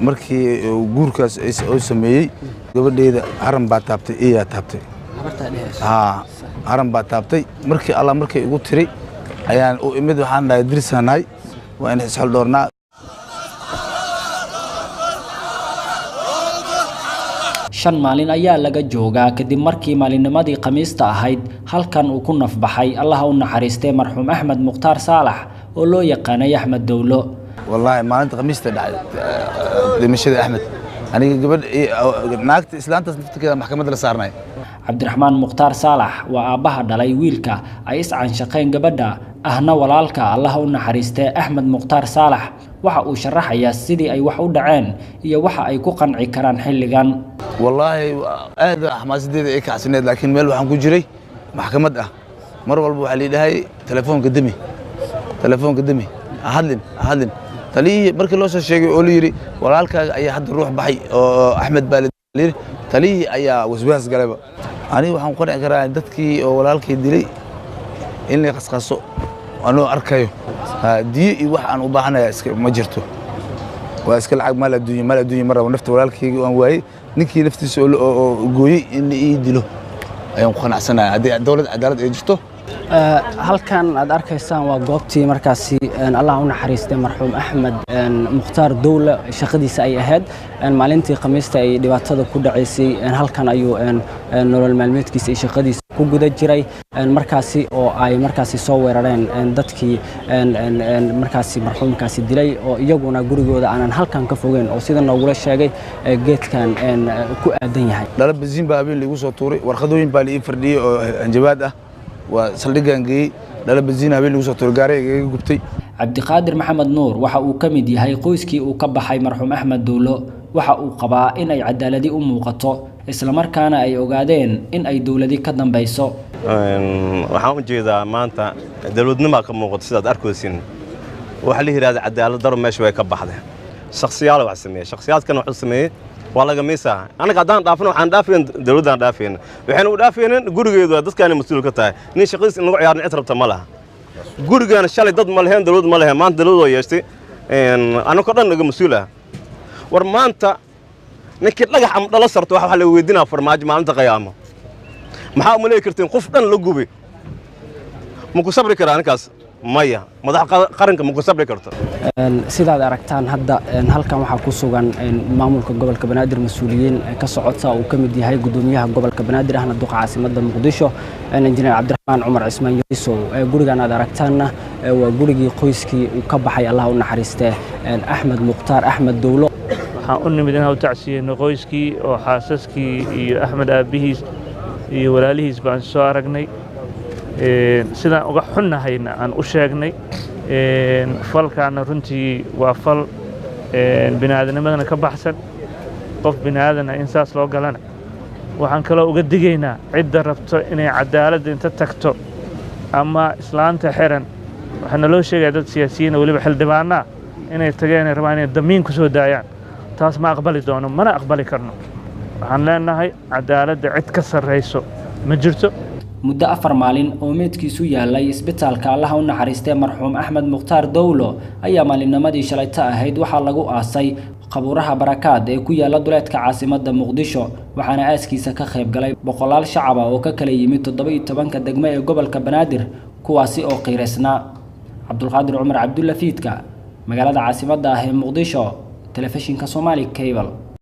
markii guurkaas ay sameeyay gabadheeda aran baa taabtay iyaa taabtay aran baa taabtay markii alla markay ugu tiri ayaan u imid waxaan dhahay dirsanahay waa in isxal doornaa shan maalin ayaa laga joogaa kadib markii maalinimadii khamiista ahayd halkan uu ku nafbaxay Allah u naxariistay marxuum Axmed Mukhtaar Saalax oo loo yaqaanay Axmed Dawlo wallahi maalinta khamiista dhacay dimashada Axmed aniga gabadh naagta islaantaas nafteeda maxkamadda la saarnay Cabdiraxmaan Mukhtaar Saalax waa aabaha dhalay wiilka ay iscaan shaqeyn gabadha ahna walaalka Allah u naxariistay Axmed Mukhtaar Saalax waxa uu sharaxayaa sidii ay wax u dhaceen iyo waxa ay ku qanci karaan xilligan wallahi aad xamaasadeeda ay kacsaneed laakiin meel waxaan ku jiray maxkamad ah mar walba waxa la yiraahday telefoonka dami hadlin taliyii markii loo soo sheegay oo la yiri walaalkaaga ayaa hadda ruux baxay oo Axmed baa la yiri taliyii ayaa waswaas galayba aniga waxaan qanci karaa dadkii oo walaalkay dilay in la qasqaso anoo arkayo dii wax aan u baahanahay iska ma jirto waa iska lacag maal adduunyo mar nafta walaalkayga aan waayay ninkii naftiisa oo gooyay in ii dilo ayaan qanacsanahay haddii dawlad cadaalad ay jirto halkan aad arkaysaan waa goobtii markaasi Allah u naxariistay marxuum Axmed Mukhtaar Dawlo shaqadiisa ay ahayd maalintii khamiista ay dhibaatada ku dhacaysay halkan ayuu nolol maalmeedkiisa iyo shaqadiisa ku guda jiray markaasi oo ay markaasi soo weerareen dadkii markaasi marxuumkaasi dilay oo iyaguna gurigooda aanan halkan ka fogeyn oo sida noogula sheegay geedkan ku aadan yahay dhalab basiin baa habeen lagu soo tuuray warqadooyin baa la ii fardhiyay oo anjabaad ah وصلدقان جي لا بنزين هبين وصلت الجاري جبتي عبد القادر محمد نور waxa uu kamid yahay qoyskii uu ka baxay marxuum Axmed Dawlo waxa uu qabaa in ay cadaaladi u muuqato isla markaana ay ogaadeen in ay dawladii ka dambayso waxaan u jeedaa maanta dawladnimo ka muuqato sidaad arkaysiin waxa la yiraahdaa cadaalad daro meesha way ka baxday shakhsiyaal wax sameeyay shakhsiyaadkan wax sameeyay waa laga miisaa anaga hadaan dhaafno waxaan dhaafeen dawladdan dhaafeen waxaan u dhaafeen gurigeedu dadkaan mas'uul ka tahay nin shaqadiis in lagu ciyaarno cid rabta ma laha gurigan shalay dad ma lahayn dawlad ma lahayn maanta dawlad oo yeeshtay anaga dhan naga mas'uul ah war maanta ninkii dhagax am dhala sarto waxa la weydiinaa farmaajo maalinta qiyaamo maxaa u maleey karteen qof dhan la gubay ma ku sabri karaan ninkaas maya madax qaranka ma ku sabri karto sidaad aragtaan hadda halkan waxa ku sugan maamulka gobolka Banaadir mas'uuliyiin ka socota oo kamid yahay gudoomiyaha gobolka Banaadir ahna duqa caasimada Muqdisho injineer Cabdiraxmaan Cumar Cismaan Yariso gurigan aad aragtaana waa gurigii qoyskii uu ka baxay Allah u naxariistay Axmed Mukhtaar Axmed Dawlo waxaan u nimid inaan u tacsiyeyno qoyskii oo xaasaskii iyo Axmed aabihiis iyo walaalihiis baan soo aragnay sidaan uga xunnahayna aan u sheegnay falkaana runtii waa fal bini'aadanimadana ka baxsan qof bini'aadana in saas loo galana waxaan kaloo uga digaynaa cidda rabto inay cadaaladda inta tagto ama islaanta xiran waxaana loo sheegaya dad siyaasiyiin weliba xildhibaanaa inay tageen ay rabaan inay damiin ku soo daayaan taas ma aqbali doono mana aqbali karno waxaan leenahay cadaaladda cid ka sarreyso ma jirto muddo 4 maalin oo meedkiisu yaalay isbitaalka Allah u naxariistay marxuum Axmed Mukhtaar Dawlo ayaa maalinimadii shalayta ahayd waxa lagu aasay qabuuraha barakaad ee ku yaala duleedka caasimada Muqdisho waxaana aaskiisa ka qayb galay boqolaal shacab ah oo ka kala yimid 17 degmo ee gobolka Banaadir kuwaasi oo qiireysna Cabdulqaadir Cumar Cabdulla Fiidka magaalada caasimada ah ee Muqdisho telefishinka Somali Cable